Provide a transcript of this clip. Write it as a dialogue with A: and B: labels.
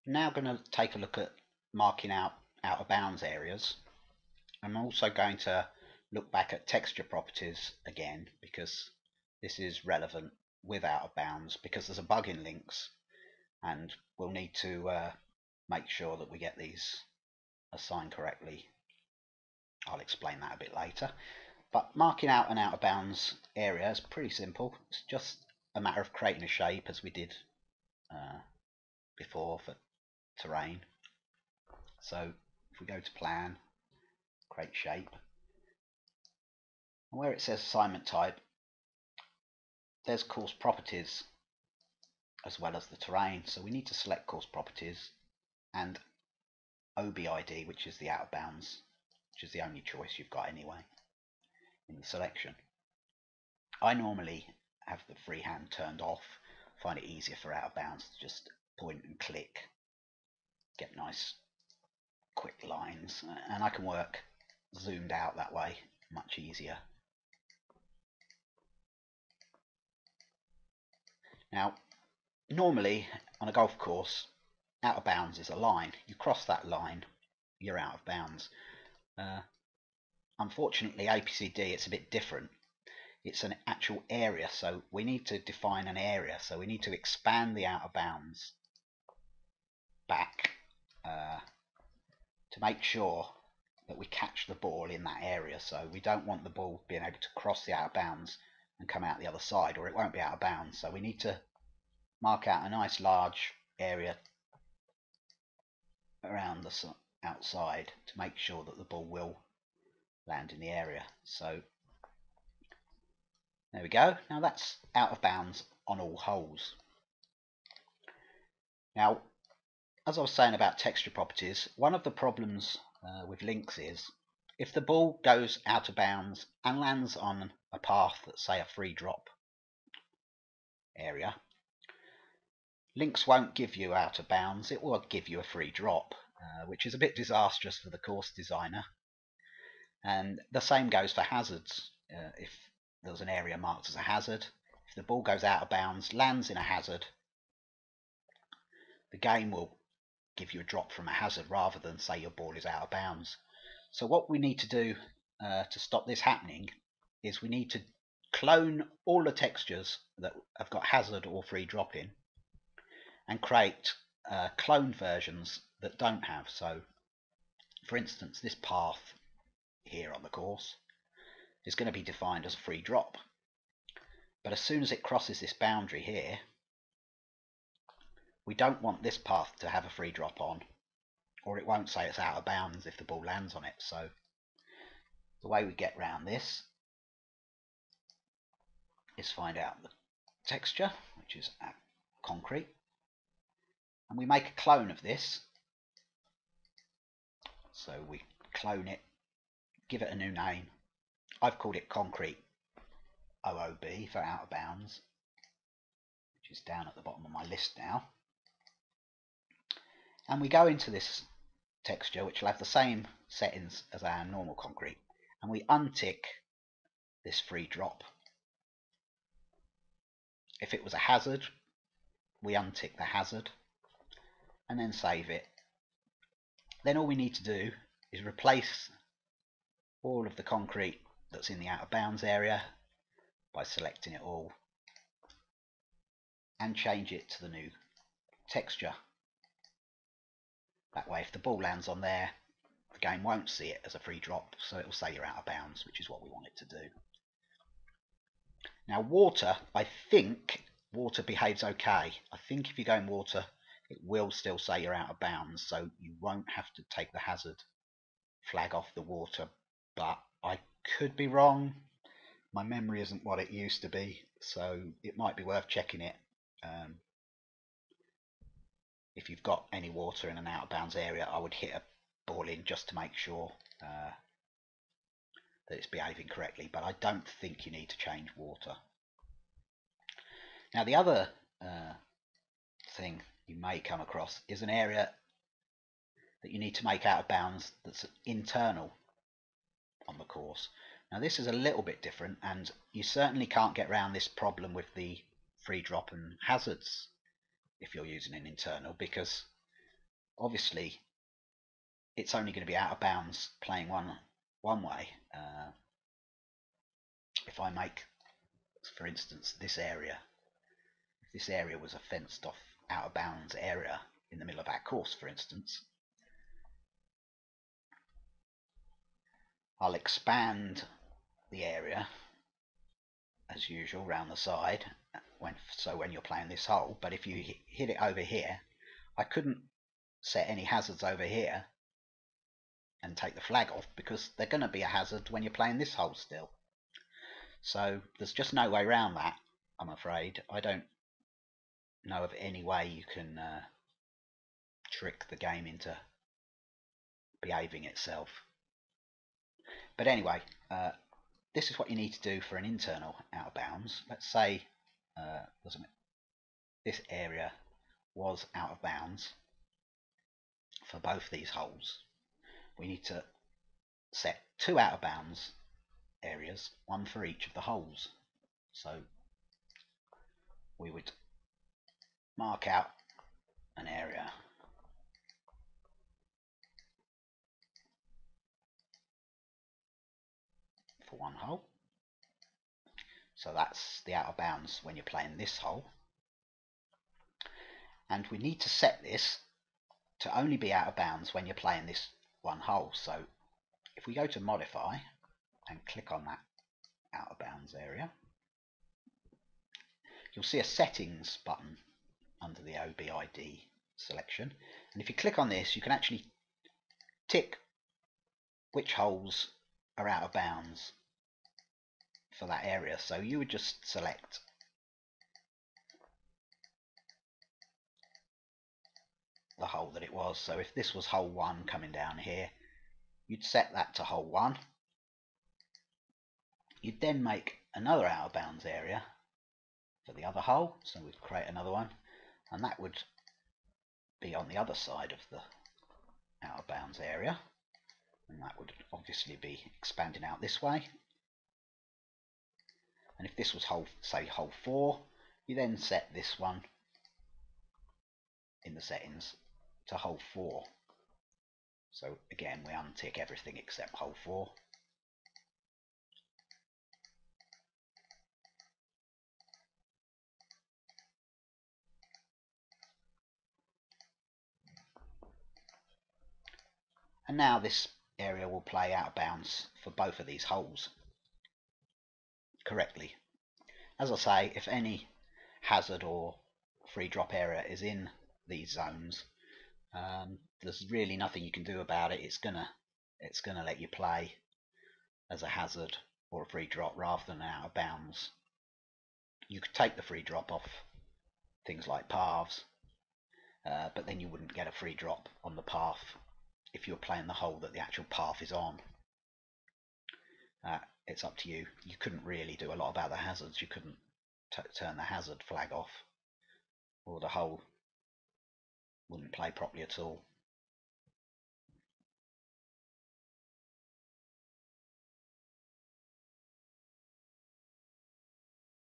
A: now going to take a look at marking out of bounds areas. I'm also going to look back at texture properties again, because this is relevant with out of bounds, because there's a bug in links and we'll need to make sure that we get these assigned correctly. I'll explain that a bit later. But marking out an out of bounds area is pretty simple. It's just a matter of creating a shape as we did before for terrain. So if we go to plan, create shape, and where it says assignment type, there's course properties as well as the terrain. So we need to select course properties and OBID, which is the out of bounds, which is the only choice you've got anyway in the selection. I normally have the freehand turned off, find it easier for out of bounds to just point and click, get nice quick lines, and I can work zoomed out that way much easier. Now normally on a golf course, out of bounds is a line. You cross that line, you're out of bounds. Unfortunately, APCD, it's a bit different. It's an actual area, so we need to define an area. So we need to expand the out of bounds back to make sure that we catch the ball in that area. So we don't want the ball being able to cross the out of bounds and come out the other side, or it won't be out of bounds. So we need to mark out a nice large area around the outside to make sure that the ball will land in the area. So there we go. Now that's out of bounds on all holes. Now, as I was saying about texture properties, one of the problems with links is if the ball goes out of bounds and lands on a path that's, say, a free drop area, links won't give you out of bounds, it will give you a free drop, which is a bit disastrous for the course designer. And the same goes for hazards. If there's an area marked as a hazard, if the ball goes out of bounds, lands in a hazard, the game will give you a drop from a hazard rather than say your ball is out of bounds. So what we need to do to stop this happening is we need to clone all the textures that have got hazard or free drop in and create clone versions that don't have. So for instance, this path here on the course is going to be defined as a free drop, but as soon as it crosses this boundary here, we don't want this path to have a free drop on, or it won't say it's out of bounds if the ball lands on it. So the way we get around this is find out the texture, which is concrete, and we make a clone of this. So we clone it, give it a new name. I've called it concrete OOB for out of bounds, which is down at the bottom of my list now. And we go into this texture, which will have the same settings as our normal concrete, and we untick this free drop. If it was a hazard, we untick the hazard and then save it. Then all we need to do is replace all of the concrete that's in the out of bounds area by selecting it all and change it to the new texture. That way, if the ball lands on there, the game won't see it as a free drop, so it will say you're out of bounds, which is what we want it to do. Now water, I think water behaves okay. I think if you go in water, it will still say you're out of bounds, so you won't have to take the hazard flag off the water, but I could be wrong. My memory isn't what it used to be, so it might be worth checking it. If you've got any water in an out of bounds area, I would hit a ball in just to make sure that it's behaving correctly, but I don't think you need to change water. Now the other thing you may come across is an area that you need to make out of bounds that's internal on the course. Now this is a little bit different, and you certainly can't get around this problem with the free drop and hazards if you're using an internal, because obviously it's only going to be out of bounds playing one way. If I make, for instance, this area, if this area was a fenced off out of bounds area in the middle of our course, for instance, I'll expand the area as usual round the side when you're playing this hole. But if you hit it over here, I couldn't set any hazards over here and take the flag off, because they're going to be a hazard when you're playing this hole still. So there's just no way around that, I'm afraid. I don't know of any way you can trick the game into behaving itself. But anyway, this is what you need to do for an internal out of bounds. Let's say this area was out of bounds for both these holes. We need to set 2 out of bounds areas, one for each of the holes. So we would mark out an area for one hole. So that's the out of bounds when you're playing this hole. And we need to set this to only be out of bounds when you're playing this one hole. So if we go to modify and click on that out of bounds area, you'll see a settings button under the OBID selection. And if you click on this, you can actually tick which holes are out of bounds for that area. So you would just select the hole that it was. So if this was hole 1 coming down here, you'd set that to hole 1. You'd then make another out of bounds area for the other hole, so we'd create another one, and that would be on the other side of the out of bounds area, and that would obviously be expanding out this way. And if this was hole, say hole 4, you then set this one in the settings to hole 4. So again, we untick everything except hole 4. And now this area will play out of bounds for both of these holes correctly. As I say, if any hazard or free drop area is in these zones, there's really nothing you can do about it. It's gonna let you play as a hazard or a free drop rather than out of bounds. You could take the free drop off things like paths, but then you wouldn't get a free drop on the path if you're playing the hole that the actual path is on. It's up to you. You couldn't really do a lot about the hazards. You couldn't turn the hazard flag off, or the hole wouldn't play properly at all.